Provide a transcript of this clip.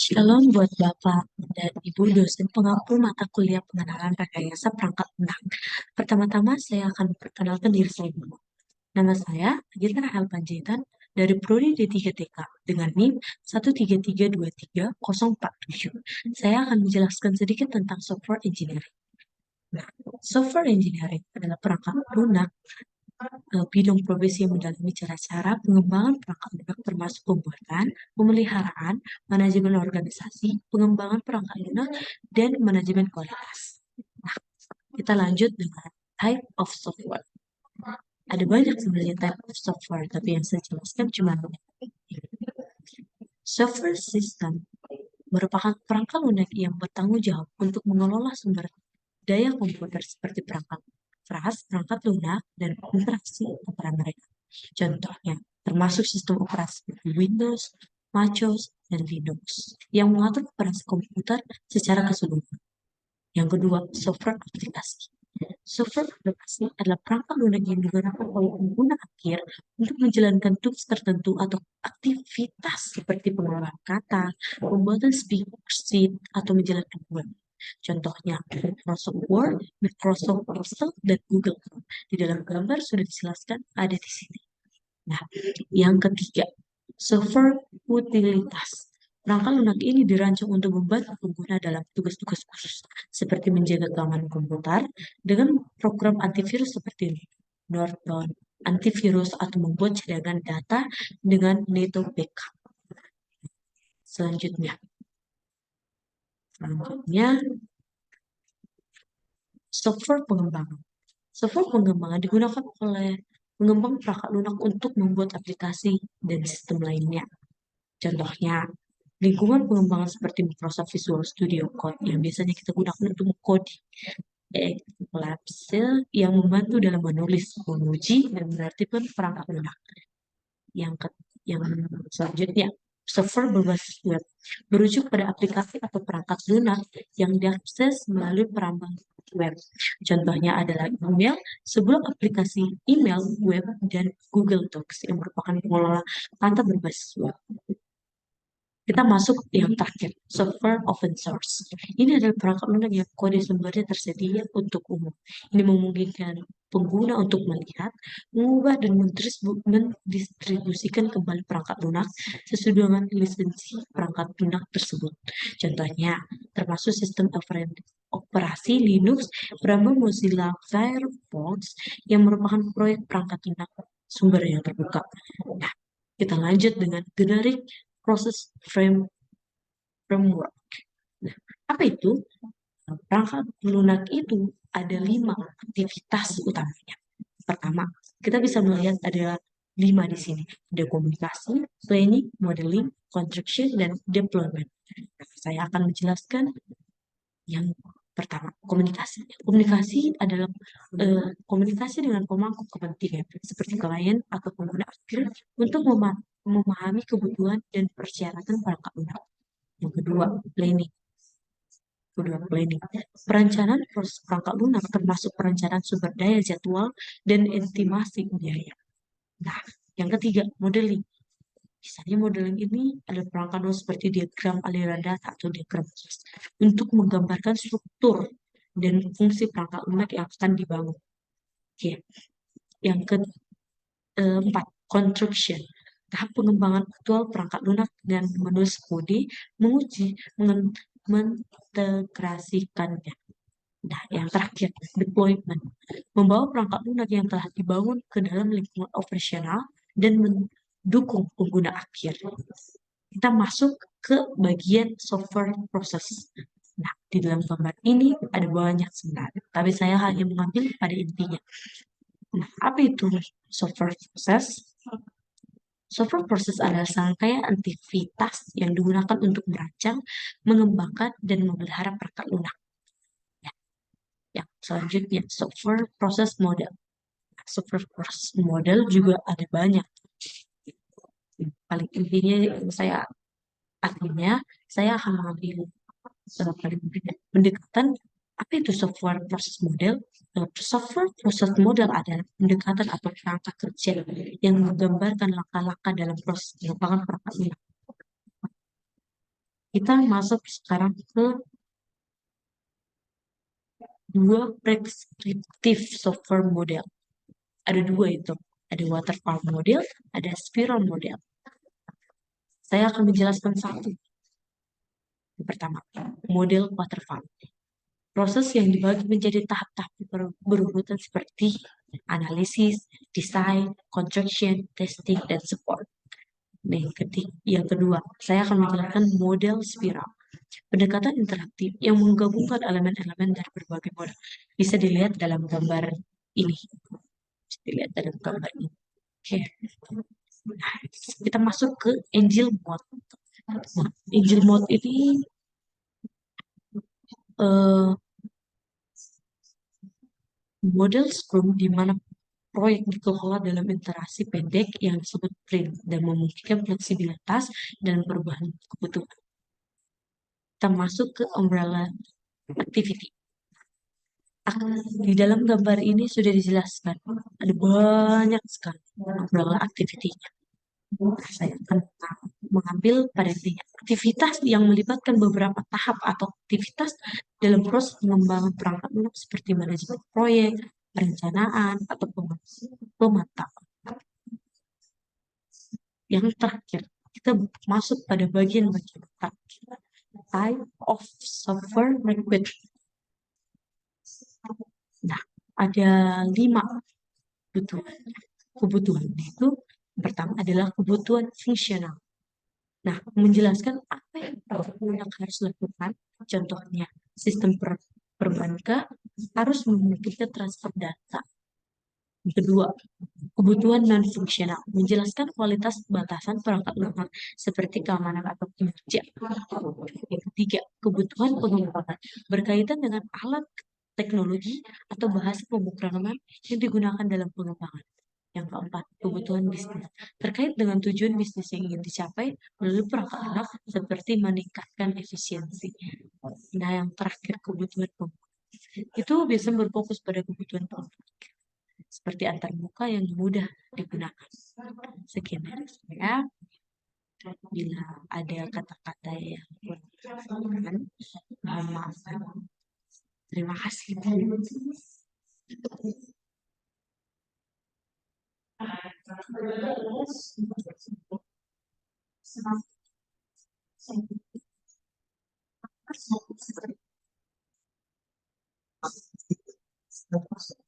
Shalom buat Bapak dan Ibu dosen pengampu mata kuliah pengenalan rekayasa perangkat lunak. Pertama-tama saya akan memperkenalkan diri saya dulu. Nama saya Agita Rahel Panjaitan dari Prodi D3TK dengan NIM 133230047. Saya akan menjelaskan sedikit tentang software engineering. Nah, software engineering adalah perangkat lunak bidang profesi yang mendalami cara-cara pengembangan perangkat lunak termasuk pembuatan, pemeliharaan, manajemen organisasi, pengembangan perangkat lunak, dan manajemen kualitas. Nah, kita lanjut dengan type of software. Ada banyak sebenarnya type of software, tapi yang saya jelaskan cuma software system merupakan perangkat lunak yang bertanggung jawab untuk mengelola sumber daya komputer seperti perangkat keras, perangkat lunak, dan interaksi antara mereka. Contohnya, termasuk sistem operasi seperti Windows, MacOS, dan Linux yang mengatur operasi komputer secara keseluruhan. Yang kedua, software aplikasi. Software aplikasi adalah perangkat lunak yang digunakan oleh pengguna akhir untuk menjalankan tugas tertentu atau aktivitas seperti pengolahan kata, pembuatan spreadsheet, atau menjalankan web. Contohnya, Microsoft Word, Microsoft Excel, dan Google Chrome. Di dalam gambar sudah dijelaskan ada di sini. Nah, yang ketiga, software utilitas. Perangkat lunak ini dirancang untuk membantu pengguna dalam tugas-tugas khusus, seperti menjaga keamanan komputer dengan program antivirus seperti Norton, antivirus, atau membuat cadangan data dengan Neto Backup. Selanjutnya, software pengembangan. Software pengembangan digunakan oleh pengembang perangkat lunak untuk membuat aplikasi dan sistem lainnya. Contohnya, lingkungan pengembangan seperti Microsoft Visual Studio Code yang biasanya kita gunakan untuk mengcoding, Labsel yang membantu dalam menulis, menguji, dan menertibkan perangkat lunak. Yang selanjutnya, software berbasis web merujuk pada aplikasi atau perangkat lunak yang diakses melalui perangkat web. Contohnya adalah email, sebuah aplikasi email web, dan Google Docs yang merupakan pengelola kata berbasis web. Kita masuk yang terakhir, software open source. Ini adalah perangkat lunak yang kode sumbernya tersedia untuk umum. Ini memungkinkan pengguna untuk melihat, mengubah, dan mendistribusikan kembali perangkat lunak sesuai dengan lisensi perangkat lunak tersebut. Contohnya, termasuk sistem operasi Linux bernama Mozilla Firefox yang merupakan proyek perangkat lunak sumber yang terbuka. Nah, kita lanjut dengan generic process framework. Nah, apa itu? Perangkat lunak itu ada 5 aktivitas utamanya. Pertama, kita bisa melihat ada 5 di sini. Ada komunikasi, planning, modeling, construction, dan deployment. Nah, saya akan menjelaskan yang pertama, komunikasi. Komunikasi adalah komunikasi dengan pemangku kepentingan, seperti klien atau pengguna akhir, untuk memahami kebutuhan dan persyaratan perangkat lunak. Yang kedua, planning. Perencanaan proses perangkat lunak termasuk perencanaan sumber daya jadwal dan estimasi biaya. Nah, yang ketiga, modeling. Misalnya modeling ini adalah perangkat lunak seperti diagram aliran data atau diagram proses untuk menggambarkan struktur dan fungsi perangkat lunak yang akan dibangun. Oke. Yang keempat, construction. Tahap pengembangan aktual perangkat lunak dengan menulis kode, menguji, mengintegrasikannya. Nah, yang terakhir, deployment. Membawa perangkat lunak yang telah dibangun ke dalam lingkungan operasional dan mendukung pengguna akhir. Kita masuk ke bagian software proses. Nah, di dalam gambar ini ada banyak sebenarnya, tapi saya hanya mengambil pada intinya. Nah, apa itu software proses? Software proses adalah serangkaian aktivitas yang digunakan untuk merancang, mengembangkan, dan memelihara perangkat lunak. Yang selanjutnya, software proses model. Software proses model juga ada banyak. Paling intinya saya akan mengambil paling pendekatan apa itu software proses model. Software proses model adalah pendekatan atau kerangka kerja yang menggambarkan langkah-langkah dalam proses pengembangan perangkat lunak. Kita masuk sekarang ke dua prescriptive software model. Ada dua itu. Ada waterfall model, ada spiral model. Saya akan menjelaskan satu. Yang pertama, model waterfall. Proses yang dibagi menjadi tahap-tahap berurutan seperti analisis, desain, construction, testing, dan support. Nah, yang kedua, saya akan menjelaskan model spiral. Pendekatan interaktif yang menggabungkan elemen-elemen dari berbagai model. Bisa dilihat dalam gambar ini. Bisa dilihat dalam gambar ini. Oke. Nah, kita masuk ke Angel Mode. Nah, Angel Mode ini eh, model Scrum di mana proyek dikelola dalam interaksi pendek yang disebut sprint dan memungkinkan fleksibilitas dan perubahan kebutuhan. Kita masuk ke umbrella activity. Di dalam gambar ini sudah dijelaskan ada banyak sekali umbrella activity-nya. Saya akan mengambil pada intinya aktivitas yang melibatkan beberapa tahap atau aktivitas dalam proses pengembangan perangkat lunak seperti manajemen proyek, perencanaan, atau pemantapan. Yang terakhir, kita masuk pada bagian-bagian terakhir. Type of software requirement. Nah, ada 5 kebutuhan. Kebutuhan itu pertama adalah kebutuhan fungsional. Nah, menjelaskan apa yang produk harus lakukan. Contohnya, sistem perbankan harus memungkinkan transfer data. Yang kedua, kebutuhan non-fungsional, menjelaskan kualitas batasan perangkat lunak seperti keamanan atau kinerja. Yang ketiga, kebutuhan pengembangan, berkaitan dengan alat teknologi atau bahasa pemrograman yang digunakan dalam pengembangan. Yang keempat, kebutuhan bisnis, terkait dengan tujuan bisnis yang ingin dicapai melalui perangkat lunak seperti meningkatkan efisiensi. Nah, yang terakhir, kebutuhan pemrograman. Itu biasanya berfokus pada kebutuhan pemrograman seperti antarmuka yang mudah digunakan. Sekian dari saya. Bila ada kata-kata yang kurang, mohon maaf. Terima kasih.